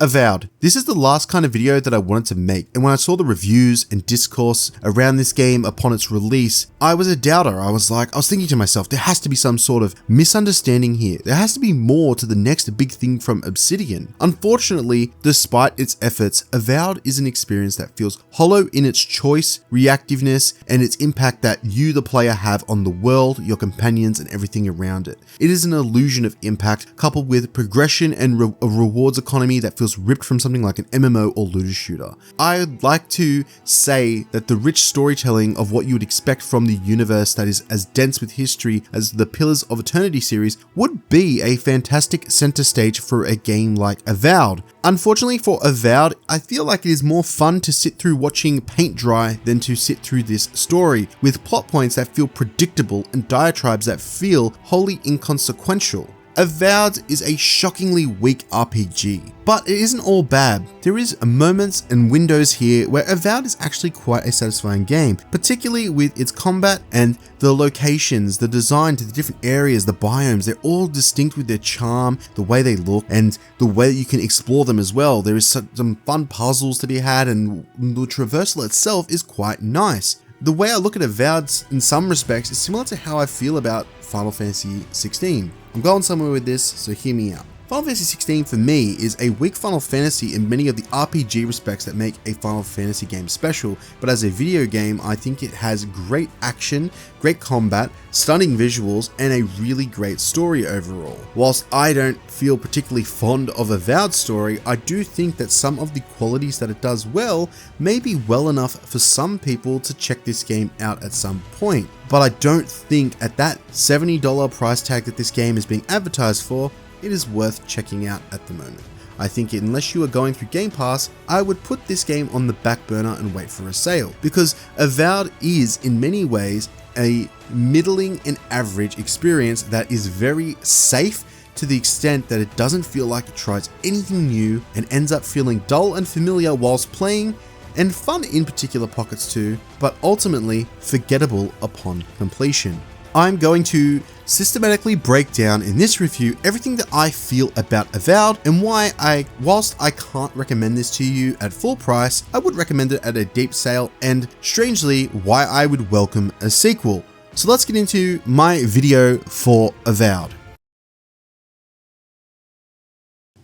Avowed. This is the last kind of video that I wanted to make, and when I saw the reviews and discourse around this game upon its release, I was a doubter. I was thinking to myself, there has to be some sort of misunderstanding here. There has to be more to the next big thing from Obsidian. Unfortunately, despite its efforts, Avowed is an experience that feels hollow in its choice, reactiveness, and its impact that you, the player, have on the world, your companions, and everything around it. It is an illusion of impact coupled with progression and a rewards economy that feels ripped from something like an MMO or looter shooter. I'd like to say that the rich storytelling of what you would expect from the universe that is as dense with history as the Pillars of Eternity series would be a fantastic center stage for a game like Avowed. Unfortunately for Avowed, I feel like it is more fun to sit through watching paint dry than to sit through this story, with plot points that feel predictable and diatribes that feel wholly inconsequential. Avowed is a shockingly weak RPG, but it isn't all bad. There is moments and windows here where Avowed is actually quite a satisfying game, particularly with its combat and the locations, the design to the different areas, the biomes. They're all distinct with their charm, the way they look, and the way you can explore them as well. There is some fun puzzles to be had, and the traversal itself is quite nice. The way I look at Avowed in some respects is similar to how I feel about Final Fantasy XVI. I'm going somewhere with this, so hear me out. Final Fantasy XVI for me is a weak Final Fantasy in many of the RPG respects that make a Final Fantasy game special, but as a video game, I think it has great action, great combat, stunning visuals, and a really great story overall. Whilst I don't feel particularly fond of Avowed's story, I do think that some of the qualities that it does well may be well enough for some people to check this game out at some point. But I don't think at that $70 price tag that this game is being advertised for, it is worth checking out at the moment. I think unless you are going through Game Pass, I would put this game on the back burner and wait for a sale, because Avowed is in many ways a middling and average experience that is very safe to the extent that it doesn't feel like it tries anything new and ends up feeling dull and familiar whilst playing, and fun in particular pockets too, but ultimately forgettable upon completion. I'm going to systematically break down in this review everything that I feel about Avowed and why whilst I can't recommend this to you at full price, I would recommend it at a deep sale, and strangely, why I would welcome a sequel. So let's get into my video for Avowed.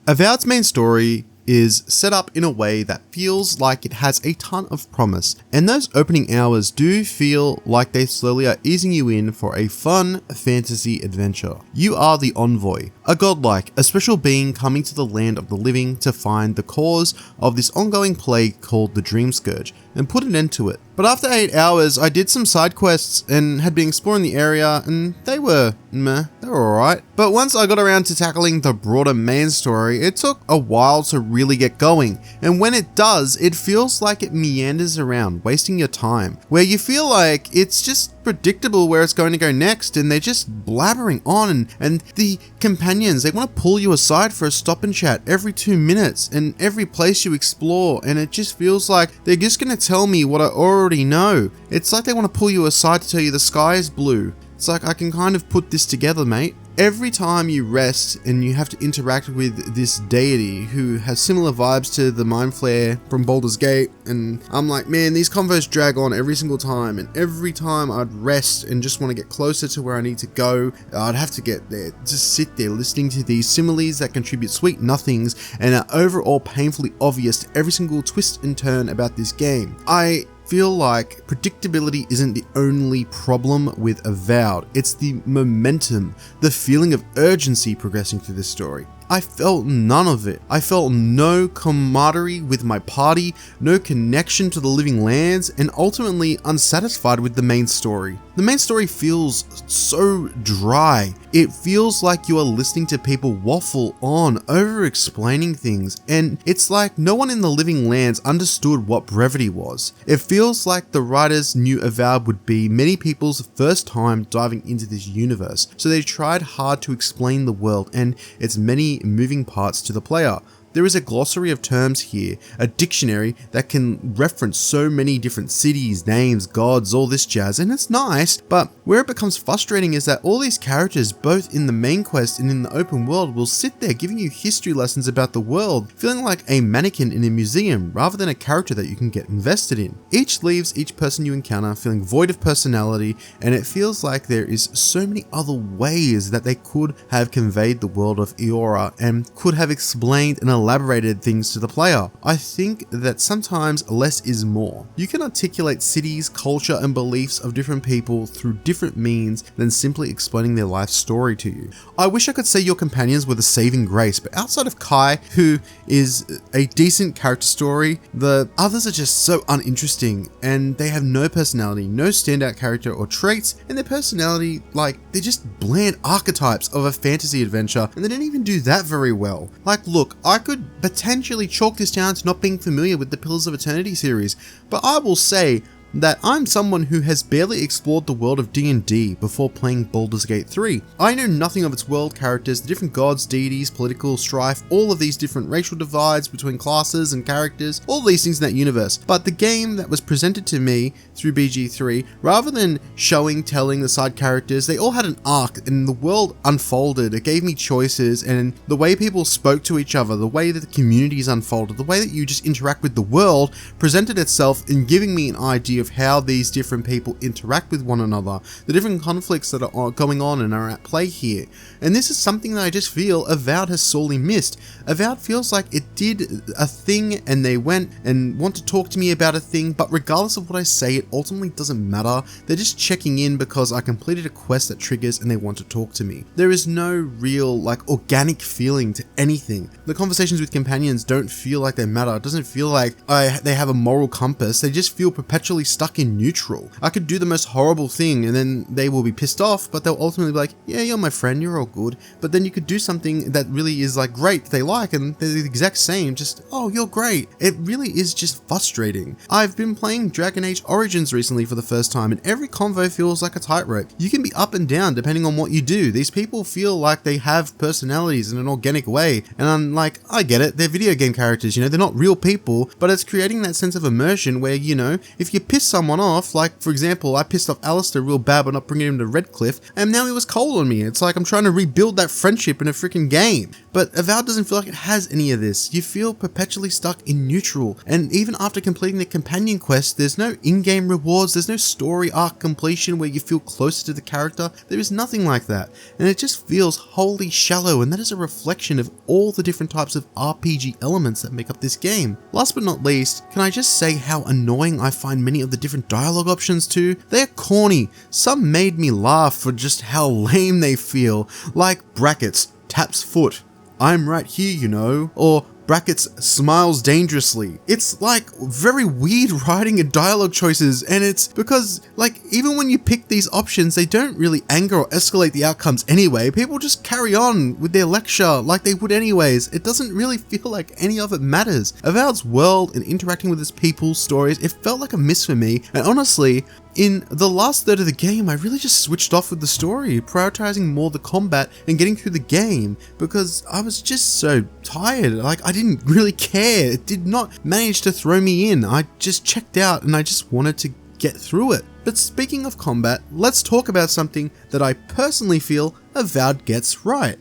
Avowed's main story is set up in a way that feels like it has a ton of promise, and those opening hours do feel like they slowly are easing you in for a fun fantasy adventure. You are the envoy, a godlike, a special being coming to the land of the living to find the cause of this ongoing plague called the Dream Scourge and put an end to it. But after 8 hours, I did some side quests and had been exploring the area, and they were meh, they were alright. But once I got around to tackling the broader main story, it took a while to really get going, and when it does, it feels like it meanders around, wasting your time, where you feel like it's just predictable where it's going to go next, and they're just blabbering on, and the companions, they want to pull you aside for a stop and chat every 2 minutes, and every place you explore, and it just feels like they're just going to tell me what I already know. It's like they want to pull you aside to tell you the sky is blue. It's like, I can kind of put this together, mate. Every time you rest and you have to interact with this deity who has similar vibes to the Mind Flare from Baldur's Gate, and I'm like, man, these convos drag on every single time, and every time I'd rest and just want to get closer to where I need to go, I'd have to get there, just sit there listening to these similes that contribute sweet nothings and are overall painfully obvious to every single twist and turn about this game. I feel like predictability isn't the only problem with Avowed, it's the momentum, the feeling of urgency progressing through this story. I felt none of it. I felt no camaraderie with my party, no connection to the living lands, and ultimately unsatisfied with the main story. The main story feels so dry. It feels like you are listening to people waffle on, over-explaining things, and it's like no one in the living lands understood what brevity was. It feels like the writers knew Avowed would be many people's first time diving into this universe, so they tried hard to explain the world and its many moving parts to the player. There is a glossary of terms here, a dictionary that can reference so many different cities, names, gods, all this jazz, and it's nice, but Where it becomes frustrating is that all these characters, both in the main quest and in the open world, will sit there giving you history lessons about the world, feeling like a mannequin in a museum rather than a character that you can get invested in. Each leaves each person you encounter feeling void of personality, and it feels like there is so many other ways that they could have conveyed the world of Eora and could have explained and elaborated things to the player. I think that sometimes less is more. You can articulate cities, culture, and beliefs of different people through different means than simply explaining their life story to you. I wish I could say your companions were the saving grace, but outside of Kai, who is a decent character story, the others are just so uninteresting and they have no personality, no standout character or traits, and their personality, like, they're just bland archetypes of a fantasy adventure, and they don't even do that very well. Like, look, I could potentially chalk this down to not being familiar with the Pillars of Eternity series, but I will say that I'm someone who has barely explored the world of D&D before playing Baldur's Gate 3. I know nothing of its world characters, the different gods, deities, political strife, all of these different racial divides between classes and characters, all these things in that universe. But the game that was presented to me through BG3, rather than telling the side characters, they all had an arc and the world unfolded. It gave me choices, and the way people spoke to each other, the way that the communities unfolded, the way that you just interact with the world presented itself in giving me an idea of how these different people interact with one another, the different conflicts that are going on and are at play here. And this is something that I just feel Avowed has sorely missed. Avowed feels like it did a thing and they went and want to talk to me about a thing, but regardless of what I say, it ultimately doesn't matter. They're just checking in because I completed a quest that triggers and they want to talk to me. There is no real, like, organic feeling to anything. The conversations with companions don't feel like they matter. It doesn't feel like they have a moral compass. They just feel perpetually stuck in neutral. I could do the most horrible thing and then they will be pissed off, but they'll ultimately be like, yeah, you're my friend, you're all good. But then you could do something that really is like great, they like, and they're the exact same, just, oh, you're great. It really is just frustrating. I've been playing Dragon Age Origins recently for the first time, and every convo feels like a tightrope. You can be up and down depending on what you do. These people feel like they have personalities in an organic way, and I'm like, I get it, they're video game characters, they're not real people, but it's creating that sense of immersion where, if you piss someone off, like, for example, I pissed off Alistair real bad by not bringing him to Redcliffe, and now he was cold on me. It's like I'm trying to rebuild that friendship in a freaking game. But Avowed doesn't feel like it has any of this. You feel perpetually stuck in neutral, and even after completing the companion quest, there's no in-game rewards, there's no story arc completion where you feel closer to the character. There is nothing like that, and it just feels wholly shallow, and that is a reflection of all the different types of RPG elements that make up this game. Last but not least, can I just say how annoying I find many of the different dialogue options too? They are corny. Some made me laugh for just how lame they feel, like brackets, taps foot, I'm right here, or brackets, smiles dangerously. It's like very weird writing and dialogue choices, and it's because, like, even when you pick these options, they don't really anger or escalate the outcomes anyway. People just carry on with their lecture like they would anyways. It doesn't really feel like any of it matters. Avowed's world and interacting with its people's stories, it felt like a miss for me, and honestly, in the last third of the game, I really just switched off with the story, prioritizing more the combat and getting through the game because I was just so tired. Like, I didn't really care. It did not manage to throw me in. I just checked out and I just wanted to get through it. But speaking of combat, let's talk about something that I personally feel Avowed gets right.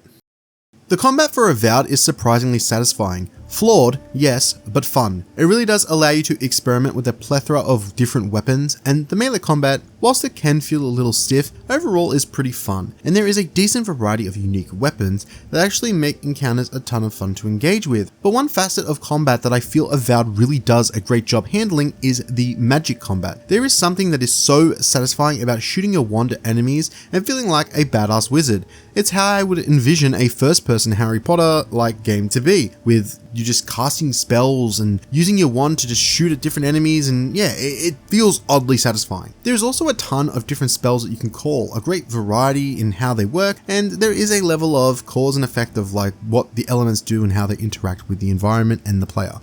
The combat for Avowed is surprisingly satisfying. Flawed, yes, but fun. It really does allow you to experiment with a plethora of different weapons, and the melee combat, whilst it can feel a little stiff, overall is pretty fun, and there is a decent variety of unique weapons that actually make encounters a ton of fun to engage with. But one facet of combat that I feel Avowed really does a great job handling is the magic combat. There is something that is so satisfying about shooting your wand at enemies and feeling like a badass wizard. It's how I would envision a first-person Harry Potter-like game to be, with you just casting spells and using your wand to just shoot at different enemies, and yeah, it feels oddly satisfying. There's also a ton of different spells that you can call, a great variety in how they work, and there is a level of cause and effect of like what the elements do and how they interact with the environment and the player,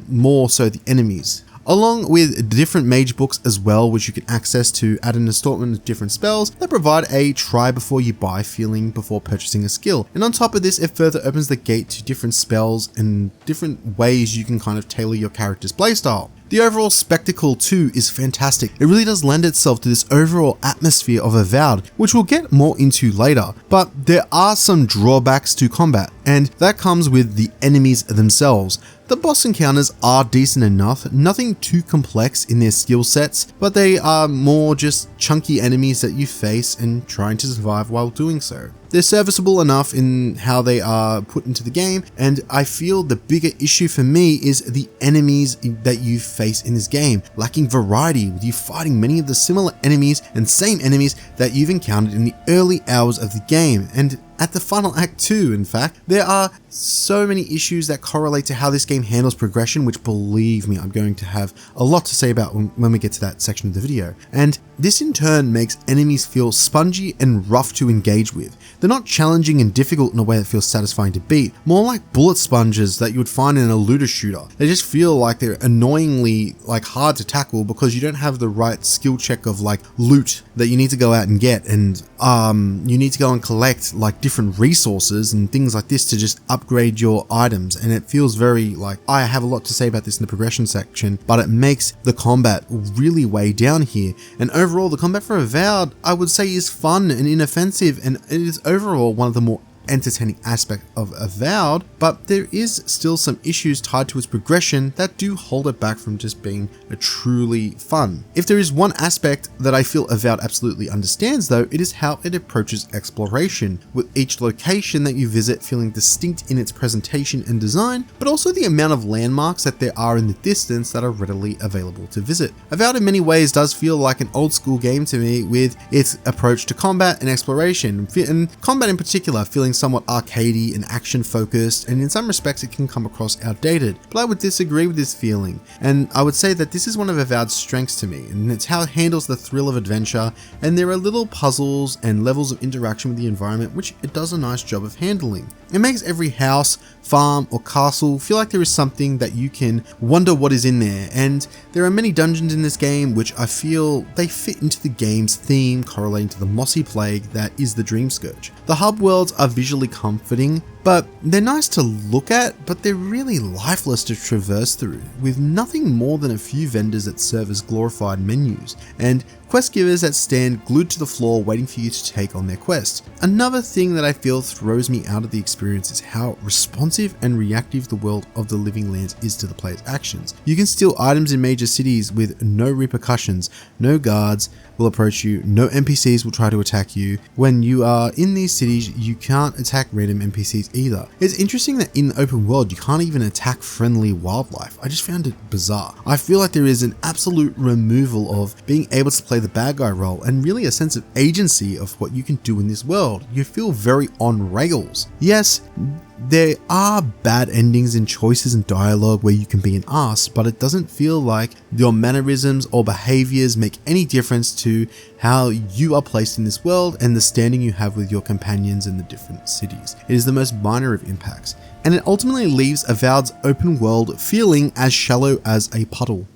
more so the enemies. along with different mage books as well, which you can access to add an assortment of different spells that provide a try before you buy feeling before purchasing a skill. And on top of this, it further opens the gate to different spells and different ways you can kind of tailor your character's playstyle. The overall spectacle too is fantastic. It really does lend itself to this overall atmosphere of Avowed, which we'll get more into later. But there are some drawbacks to combat, and that comes with the enemies themselves. The boss encounters are decent enough, nothing too complex in their skill sets, but they are more just chunky enemies that you face and trying to survive while doing so. They're serviceable enough in how they are put into the game, and I feel the bigger issue for me is the enemies that you face in this game, lacking variety with you fighting many of the similar enemies and same enemies that you've encountered in the early hours of the game, and at the final act too. In fact, there are so many issues that correlate to how this game handles progression, which believe me, I'm going to have a lot to say about when we get to that section of the video. And this in turn makes enemies feel spongy and rough to engage with. They're not challenging and difficult in a way that feels satisfying to beat, more like bullet sponges that you would find in a looter shooter. They just feel like they're annoyingly hard to tackle because you don't have the right skill check of loot that you need to go out and get, and you need to go and collect different resources and things like this to just upgrade your items. And it feels very I have a lot to say about this in the progression section, but it makes the combat really way down here. And overall, the combat for Avowed, I would say, is fun and inoffensive, and it is overall one of the more entertaining aspect of Avowed, but there is still some issues tied to its progression that do hold it back from just being a truly fun. If there is one aspect that I feel Avowed absolutely understands though, it is how it approaches exploration, with each location that you visit feeling distinct in its presentation and design, but also the amount of landmarks that there are in the distance that are readily available to visit. Avowed in many ways does feel like an old school game to me, with its approach to combat and exploration, and combat in particular feeling somewhat arcadey and action focused, and in some respects it can come across outdated, but I would disagree with this feeling, and I would say that this is one of Avowed's strengths to me, and it's how it handles the thrill of adventure, and there are little puzzles and levels of interaction with the environment which it does a nice job of handling. It makes every house, farm or castle feel like there is something that you can wonder what is in there, and there are many dungeons in this game which I feel they fit into the game's theme, correlating to the mossy plague that is the Dream Scourge. The hub worlds are visually comforting, but they're nice to look at, but they're really lifeless to traverse through, with nothing more than a few vendors that serve as glorified menus, and quest givers that stand glued to the floor waiting for you to take on their quest. Another thing that I feel throws me out of the experience is how responsive and reactive the world of the Living Lands is to the player's actions. You can steal items in major cities with no repercussions, no guards will approach you, no NPCs will try to attack you. When you are in these cities, you can't attack random NPCs either. It's interesting that in the open world, you can't even attack friendly wildlife. I just found it bizarre. I feel like there is an absolute removal of being able to play the bad guy role, and really a sense of agency of what you can do in this world. You feel very on rails. Yes, there are bad endings and choices in dialogue where you can be an ass, but it doesn't feel like your mannerisms or behaviors make any difference to how you are placed in this world and the standing you have with your companions in the different cities. It is the most minor of impacts, and it ultimately leaves Avowed's open world feeling as shallow as a puddle.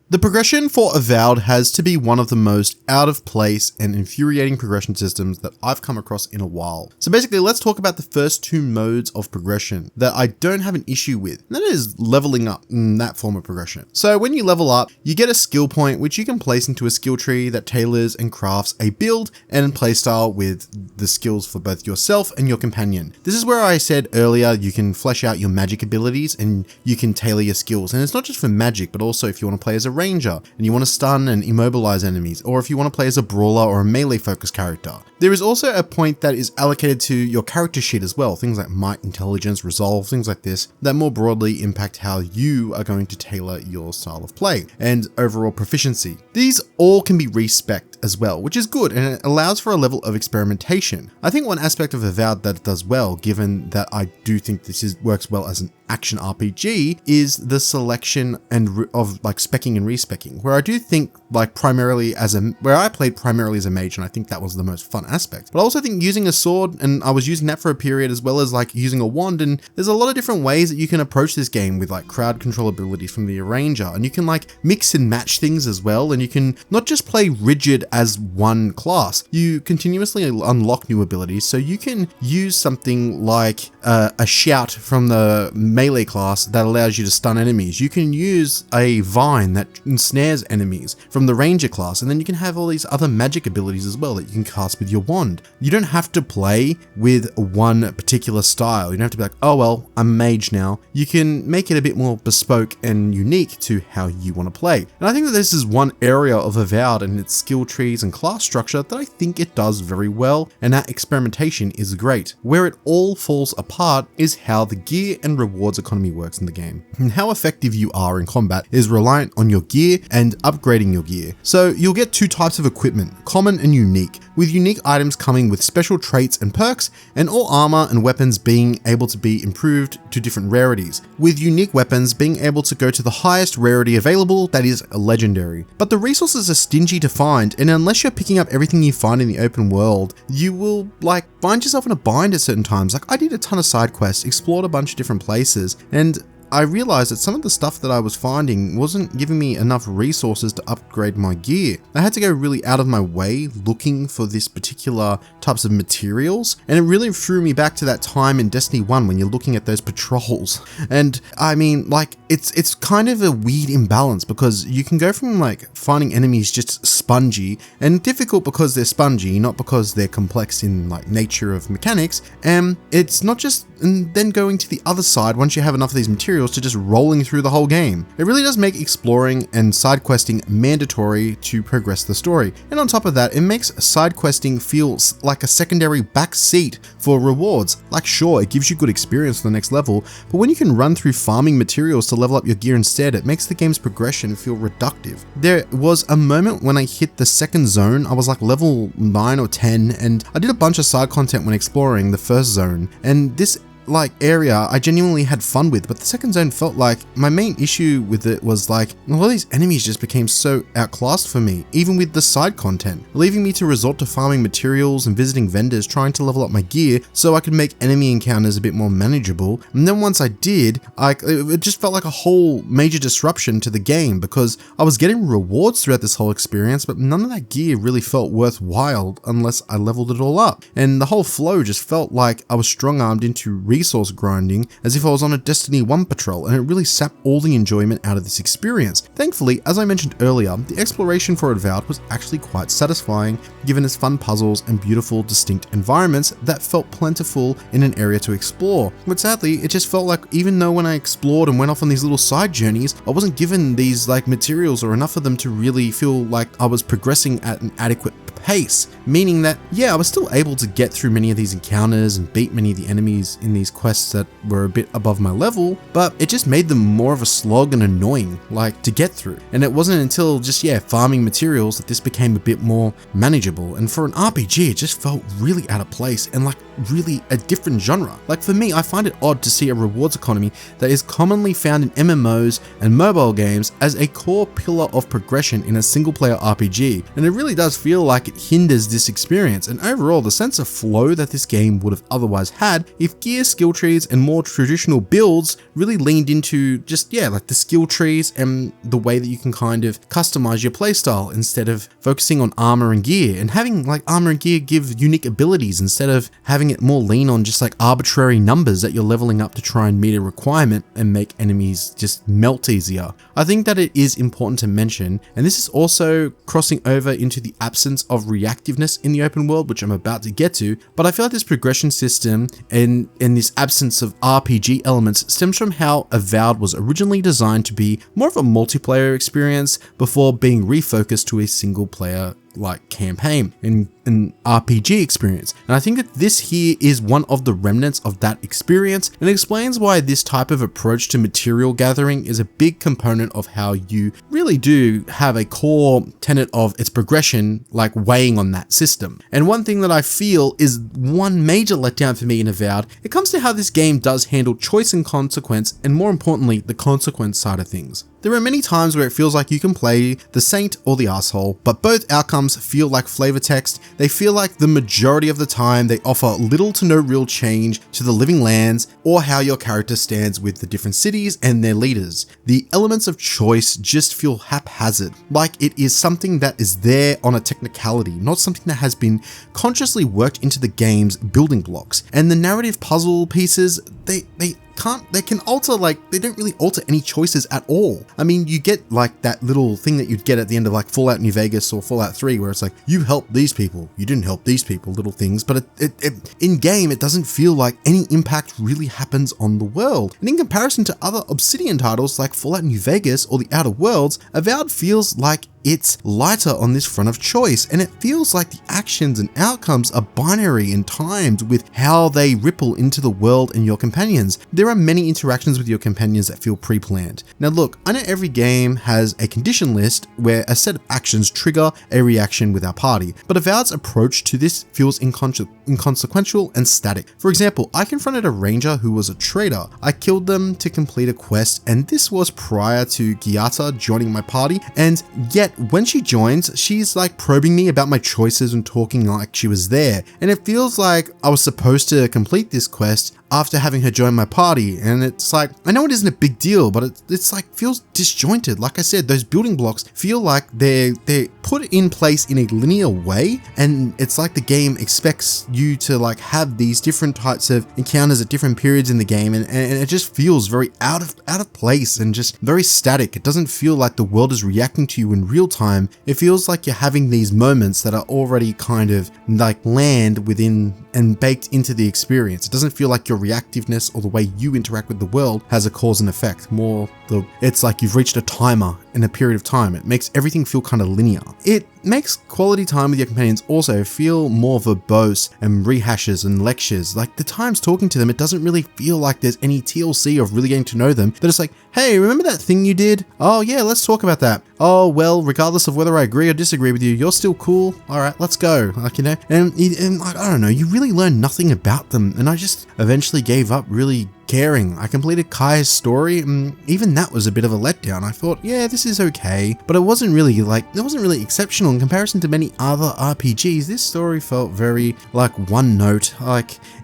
The progression for Avowed has to be one of the most out of place and infuriating progression systems that I've come across in a while. So basically, let's talk about the first two modes of progression that I don't have an issue with, and that is leveling up in that form of progression. So when you level up, you get a skill point which you can place into a skill tree that tailors and crafts a build and playstyle with the skills for both yourself and your companion. This is where I said earlier you can flesh out your magic abilities and you can tailor your skills, and it's not just for magic, but also if you want to play as a ranger and you want to stun and immobilize enemies, or if you want to play as a brawler or a melee focused character. There is also a point that is allocated to your character sheet as well, things like might, intelligence, resolve, things like this, that more broadly impact how you are going to tailor your style of play and overall proficiency. These all can be respec'd as well, which is good and it allows for a level of experimentation. I think one aspect of Avowed that it does well, given that I do think this works well as an action RPG, is the selection and of like specking and respecking, where I do think like where I played primarily as a mage, and I think that was the most fun aspect. But I also think using a sword, and I was using that for a period, as well as like using a wand, and there's a lot of different ways that you can approach this game with like crowd control abilities from the arranger, and you can like mix and match things as well, and you can not just play rigid as one class, you continuously unlock new abilities, so you can use something like a shout from the melee class that allows you to stun enemies. You can use a vine that ensnares enemies from the ranger class, and then you can have all these other magic abilities as well that you can cast with your wand. You don't have to play with one particular style. You don't have to be like, oh well, I'm a mage now. You can make it a bit more bespoke and unique to how you want to play. And I think that this is one area of Avowed and its skill trees and class structure that I think it does very well, and that experimentation is great. Where it all falls apart is how the gear and rewards economy works in the game. And how effective you are in combat is reliant on your gear and upgrading your gear. So you'll get two types of equipment, common and unique, with unique items coming with special traits and perks, and all armor and weapons being able to be improved to different rarities, with unique weapons being able to go to the highest rarity available, that is a legendary. But the resources are stingy to find, and unless you're picking up everything you find in the open world, you will like find yourself in a bind at certain times. Like I did a ton of side quests, explored a bunch of different places, and I realized that some of the stuff that I was finding wasn't giving me enough resources to upgrade my gear. I had to go really out of my way looking for this particular types of materials, and it really threw me back to that time in Destiny 1 when you're looking at those patrols. And I mean, like, it's kind of a weird imbalance, because you can go from like finding enemies just spongy and difficult because they're spongy, not because they're complex in like nature of mechanics, and it's not just, and then going to the other side once you have enough of these materials to just rolling through the whole game. It really does make exploring and side questing mandatory to progress the story. And on top of that, it makes side questing feel like a secondary backseat for rewards. Like sure, it gives you good experience for the next level, but when you can run through farming materials to level up your gear instead, it makes the game's progression feel reductive. There was a moment when I hit the second zone, I was like level 9 or 10, and I did a bunch of side content when exploring the first zone, and this like area I genuinely had fun with, but the second zone felt like my main issue with it was like a lot of these enemies just became so outclassed for me, even with the side content, leaving me to resort to farming materials and visiting vendors trying to level up my gear so I could make enemy encounters a bit more manageable. And then once I did, it just felt like a whole major disruption to the game, because I was getting rewards throughout this whole experience, but none of that gear really felt worthwhile unless I leveled it all up. And the whole flow just felt like I was strong-armed into resource grinding as if I was on a Destiny 1 patrol, and it really sapped all the enjoyment out of this experience. Thankfully, as I mentioned earlier, the exploration for Avowed was actually quite satisfying, given its fun puzzles and beautiful, distinct environments that felt plentiful in an area to explore. But sadly, it just felt like even though when I explored and went off on these little side journeys, I wasn't given these like materials or enough of them to really feel like I was progressing at an adequate pace, meaning that yeah, I was still able to get through many of these encounters and beat many of the enemies in these quests that were a bit above my level, but it just made them more of a slog and annoying like to get through. And it wasn't until just farming materials that this became a bit more manageable. And for an RPG, it just felt really out of place and like really a different genre. Like for me, I find it odd to see a rewards economy that is commonly found in MMOs and mobile games as a core pillar of progression in a single player RPG, and it really does feel like it hinders this experience and overall the sense of flow that this game would have otherwise had if gear, skill trees and more traditional builds really leaned into just like the skill trees and the way that you can kind of customize your playstyle instead of focusing on armor and gear, and having like armor and gear give unique abilities instead of having it more lean on just like arbitrary numbers that you're leveling up to try and meet a requirement and make enemies just melt easier. I think that it is important to mention, and this is also crossing over into the absence of reactiveness in the open world, which I'm about to get to, but I feel like this progression system and this absence of RPG elements stems from how Avowed was originally designed to be more of a multiplayer experience before being refocused to a single player like campaign and an RPG experience. And I think that this here is one of the remnants of that experience, and it explains why this type of approach to material gathering is a big component of how you really do have a core tenet of its progression, like weighing on that system. And one thing that I feel is one major letdown for me in Avowed, it comes to how this game does handle choice and consequence, and more importantly, the consequence side of things. There are many times where it feels like you can play the saint or the asshole, but both outcomes feel like flavor text. They feel like the majority of the time they offer little to no real change to the living lands or how your character stands with the different cities and their leaders. The elements of choice just feel haphazard, like it is something that is there on a technicality, not something that has been consciously worked into the game's building blocks. And the narrative puzzle pieces, they can alter, like, they don't really alter any choices at all. I mean, you get like that little thing that you'd get at the end of like Fallout New Vegas or Fallout 3 where it's like, you helped these people, you didn't help these people, little things, but in game, it doesn't feel like any impact really happens on the world. And in comparison to other Obsidian titles like Fallout New Vegas or The Outer Worlds, Avowed feels like it's lighter on this front of choice, and it feels like the actions and outcomes are binary and timed with how they ripple into the world and your companions. There are many interactions with your companions that feel pre-planned. Now look, I know every game has a condition list where a set of actions trigger a reaction with our party, but Avowed's approach to this feels inconsequential and static. For example, I confronted a ranger who was a traitor. I killed them to complete a quest, and this was prior to Giata joining my party, and yet when she joins, she's like probing me about my choices and talking like she was there. And it feels like I was supposed to complete this quest after having her join my party. And it's like, I know it isn't a big deal, but it's like feels disjointed. Like I said, those building blocks feel like they're put in place in a linear way. And it's like the game expects you to like have these different types of encounters at different periods in the game. And it just feels very out of place and just very static. It doesn't feel like the world is reacting to you in real time. It feels like you're having these moments that are already kind of like land within and baked into the experience. It doesn't feel like your reactiveness or the way you interact with the world has a cause and effect. It's like you've reached a timer in a period of time. It makes everything feel kind of linear. It makes quality time with your companions also feel more verbose and rehashes and lectures. Like the times talking to them, it doesn't really feel like there's any TLC of really getting to know them. They're just like, hey, remember that thing you did? Oh yeah, let's talk about that. Oh, well, regardless of whether I agree or disagree with you, you're still cool. All right, let's go. Like, you know, and like, I don't know, you really learn nothing about them. And I just eventually gave up really caring. I completed Kai's story, and even that was a bit of a letdown. I thought, yeah, this is okay, but it wasn't really exceptional in comparison to many other RPGs. This story felt very like one note,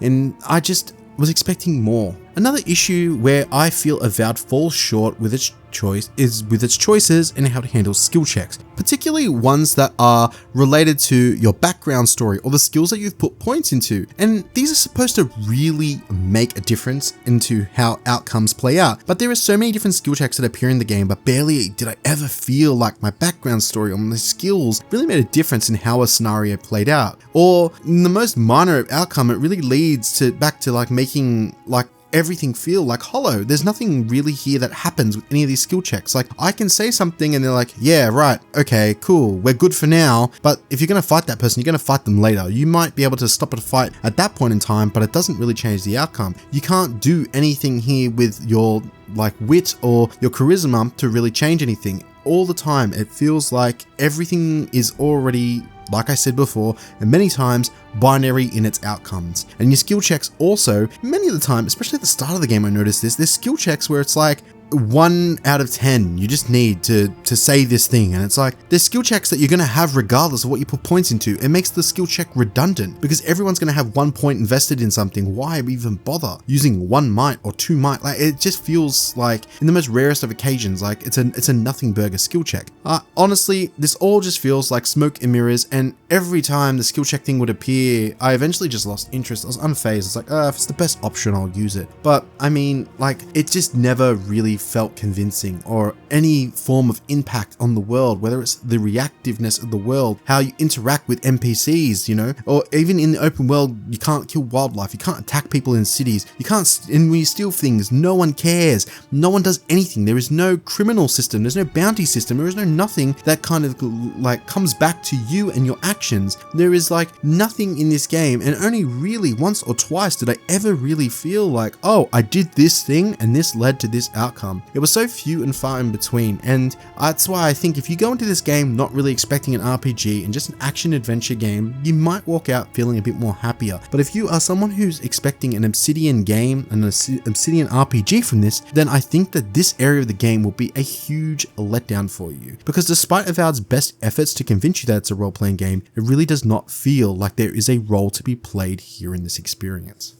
and I just was expecting more. Another issue where I feel Avowed falls short with its choices and how to handle skill checks, particularly ones that are related to your background story or the skills that you've put points into. And these are supposed to really make a difference into how outcomes play out. But there are so many different skill checks that appear in the game, but barely did I ever feel like my background story or my skills really made a difference in how a scenario played out. Or in the most minor outcome, it really leads back to like making like everything feel like hollow. There's nothing really here that happens with any of these skill checks. Like I can say something and they're like, yeah, right, okay, cool, we're good for now. But if you're going to fight that person, you're going to fight them later. You might be able to stop a fight at that point in time, but it doesn't really change the outcome. You can't do anything here with your like wit or your charisma to really change anything. All the time, it feels like everything is already, like I said before, and many times, binary in its outcomes. And your skill checks also, many of the time, especially at the start of the game I noticed this, there's skill checks where it's like 1 out of 10, you just need to say this thing. And it's like, there's skill checks that you're going to have regardless of what you put points into. It makes the skill check redundant because everyone's going to have 1 point invested in something. Why even bother using 1 might or 2 might? Like, it just feels like, in the most rarest of occasions, like it's a nothing burger skill check. Honestly, this all just feels like smoke and mirrors, and every time the skill check thing would appear, I eventually just lost interest. I was unfazed. It's like, if it's the best option, I'll use it. But I mean, like, it just never really really felt convincing, or any form of impact on the world, whether it's the reactiveness of the world, how you interact with NPCs, you know, or even in the open world, you can't kill wildlife, you can't attack people in cities, you can't, and when you steal things, no one cares, no one does anything, there is no criminal system, there's no bounty system, there is no nothing that kind of like comes back to you and your actions. There is like nothing in this game, and only really once or twice did I ever really feel like, oh, I did this thing and this led to this outcome. It was so few and far in between, and that's why I think if you go into this game not really expecting an RPG and just an action adventure game, you might walk out feeling a bit more happier. But if you are someone who's expecting an Obsidian game, an Obsidian RPG from this, then I think that this area of the game will be a huge letdown for you. Because despite Avowed's best efforts to convince you that it's a role-playing game, it really does not feel like there is a role to be played here in this experience.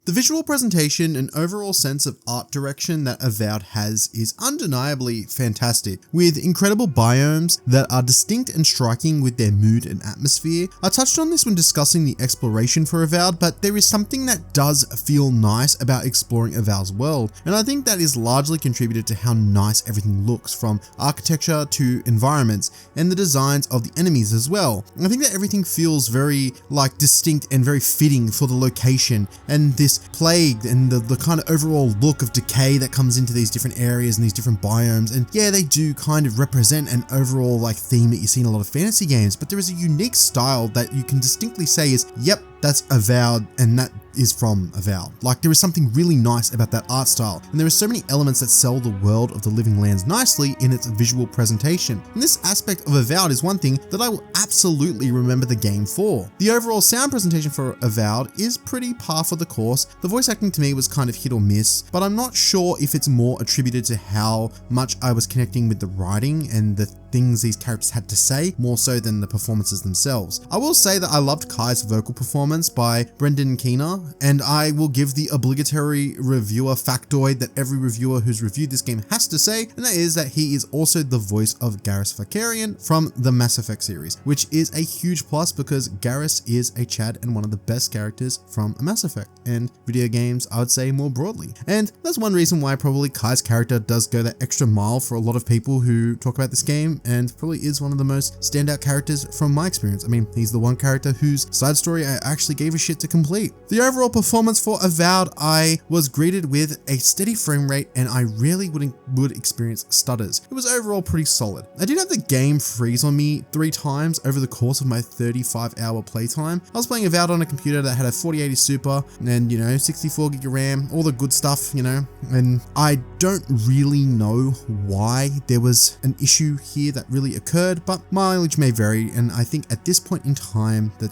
The visual presentation and overall sense of art direction that Avowed has is undeniably fantastic, with incredible biomes that are distinct and striking with their mood and atmosphere. I touched on this when discussing the exploration for Avowed, but there is something that does feel nice about exploring Avowed's world, and I think that is largely contributed to how nice everything looks, from architecture to environments and the designs of the enemies as well. I think that everything feels very like distinct and very fitting for the location and this plague and the kind of overall look of decay that comes into these different areas and these different biomes. And yeah, they do kind of represent an overall like theme that you see in a lot of fantasy games, but there is a unique style that you can distinctly say is, yep, that's Avowed, and that is from Avowed. Like, there is something really nice about that art style, and there are so many elements that sell the world of the Living Lands nicely in its visual presentation. And this aspect of Avowed is one thing that I will absolutely remember the game for. The overall sound presentation for Avowed is pretty par for the course. The voice acting to me was kind of hit or miss, but I'm not sure if it's more attributed to how much I was connecting with the writing and the things these characters had to say, more so than the performances themselves. I will say that I loved Kai's vocal performance by Brendan Keener, and I will give the obligatory reviewer factoid that every reviewer who's reviewed this game has to say, and that is that he is also the voice of Garrus Vakarian from the Mass Effect series, which is a huge plus because Garrus is a Chad and one of the best characters from Mass Effect and video games, I would say, more broadly. And that's one reason why probably Kai's character does go that extra mile for a lot of people who talk about this game, and probably is one of the most standout characters from my experience. I mean, he's the one character whose side story I actually gave a shit to complete. The overall performance for Avowed, I was greeted with a steady frame rate, and I rarely would experience stutters. It was overall pretty solid. I did have the game freeze on me 3 times over the course of my 35-hour playtime. I was playing Avowed on a computer that had a 4080 Super and, you know, 64 gig of RAM, all the good stuff, you know, and I don't really know why there was an issue here that really occurred, but mileage may vary, and I think at this point in time that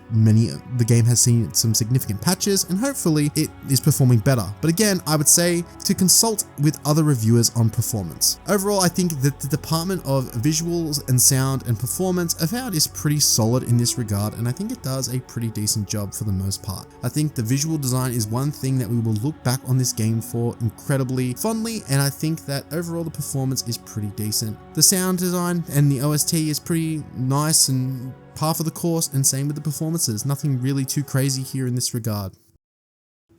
the game has seen some significant patches, and hopefully it is performing better. But again, I would say to consult with other reviewers on performance. Overall, I think that the department of visuals and sound and performance, Avowed is pretty solid in this regard, and I think it does a pretty decent job for the most part. I think the visual design is one thing that we will look back on this game for incredibly fondly, and I think that overall the performance is pretty decent. The sound design and the OST is pretty nice and par for the course, and same with the performances. Nothing really too crazy here in this regard.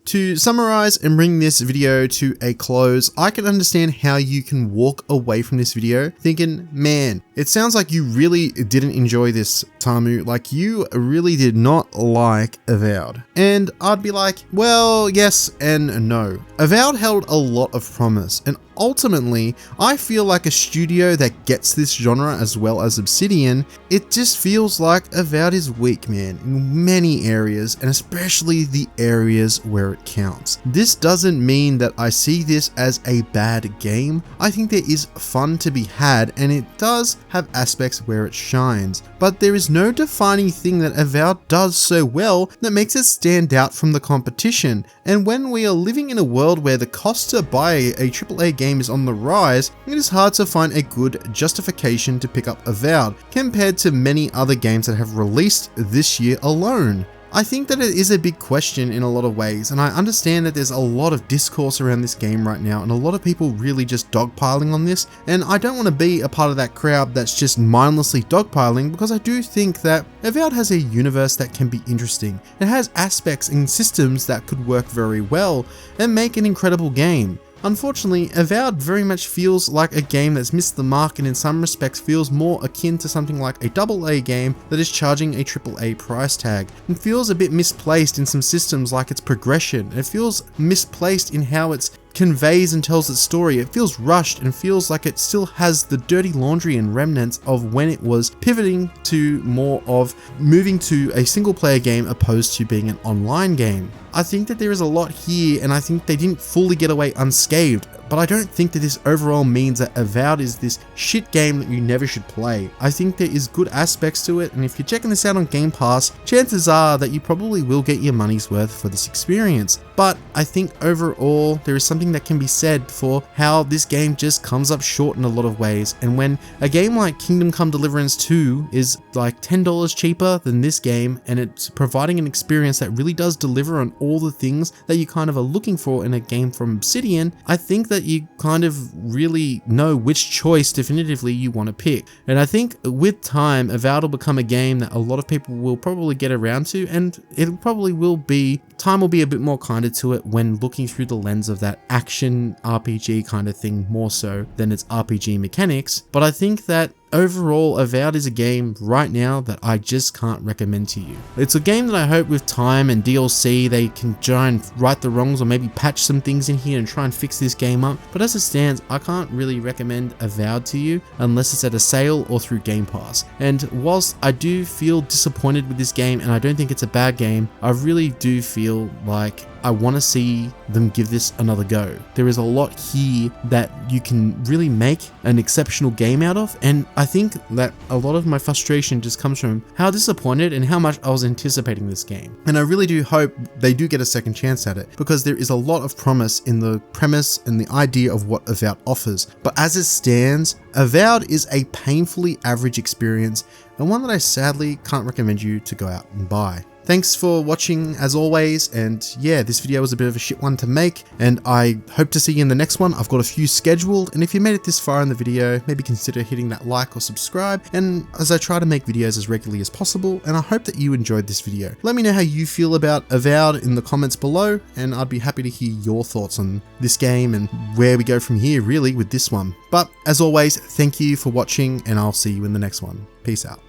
To summarize and bring this video to a close, I can understand how you can walk away from this video thinking, man, it sounds like you really didn't enjoy this, Tamu. Like, you really did not like Avowed. And I'd be like, well, yes and no. Avowed held a lot of promise, and ultimately, I feel like a studio that gets this genre as well as Obsidian, it just feels like Avowed is weak, man, in many areas, and especially the areas where it counts. This doesn't mean that I see this as a bad game. I think there is fun to be had, and it does have aspects where it shines, but there is no defining thing that Avowed does so well that makes it stand out from the competition. And when we are living in a world where the cost to buy a AAA game is on the rise, it is hard to find a good justification to pick up Avowed compared to many other games that have released this year alone. I think that it is a big question in a lot of ways, and I understand that there's a lot of discourse around this game right now, and a lot of people really just dogpiling on this, and I don't want to be a part of that crowd that's just mindlessly dogpiling, because I do think that Avowed has a universe that can be interesting. It has aspects and systems that could work very well and make an incredible game. unfortunately, Avowed very much feels like a game that's missed the mark and in some respects feels more akin to something like a AA game that is charging a AAA price tag, and feels a bit misplaced in some systems like its progression. It feels misplaced in how it's conveys and tells its story. It feels rushed and feels like it still has the dirty laundry and remnants of when it was pivoting to more of moving to a single player game opposed to being an online game. I think that there is a lot here, and I think they didn't fully get away unscathed, but I don't think that this overall means that Avowed is this shit game that you never should play. I think there is good aspects to it, and if you're checking this out on Game Pass, chances are that you probably will get your money's worth for this experience. But I think overall there is something that can be said for how this game just comes up short in a lot of ways, and when a game like Kingdom Come Deliverance 2 is like $10 cheaper than this game, and it's providing an experience that really does deliver on all the things that you kind of are looking for in a game from Obsidian, I think that you kind of really know which choice definitively you want to pick. And I think with time, Avowed will become a game that a lot of people will probably get around to, and it probably will be, time will be a bit more kinder to it when looking through the lens of that action RPG kind of thing more so than its RPG mechanics. But I think that overall, Avowed is a game right now that I just can't recommend to you. It's a game that I hope with time and DLC they can try and right the wrongs or maybe patch some things in here and try and fix this game up. But as it stands, I can't really recommend Avowed to you unless it's at a sale or through Game Pass. And whilst I do feel disappointed with this game and I don't think it's a bad game, I really do feel like I want to see them give this another go. There is a lot here that you can really make an exceptional game out of, and I think that a lot of my frustration just comes from how disappointed and how much I was anticipating this game. And I really do hope they do get a second chance at it, because there is a lot of promise in the premise and the idea of what Avowed offers. But as it stands, Avowed is a painfully average experience, and one that I sadly can't recommend you to go out and buy. Thanks for watching as always, and yeah, this video was a bit of a shit one to make, and I hope to see you in the next one. I've got a few scheduled, and if you made it this far in the video, maybe consider hitting that like or subscribe, and as I try to make videos as regularly as possible, and I hope that you enjoyed this video. Let me know how you feel about Avowed in the comments below, and I'd be happy to hear your thoughts on this game and where we go from here really with this one. But as always, thank you for watching, and I'll see you in the next one. Peace out.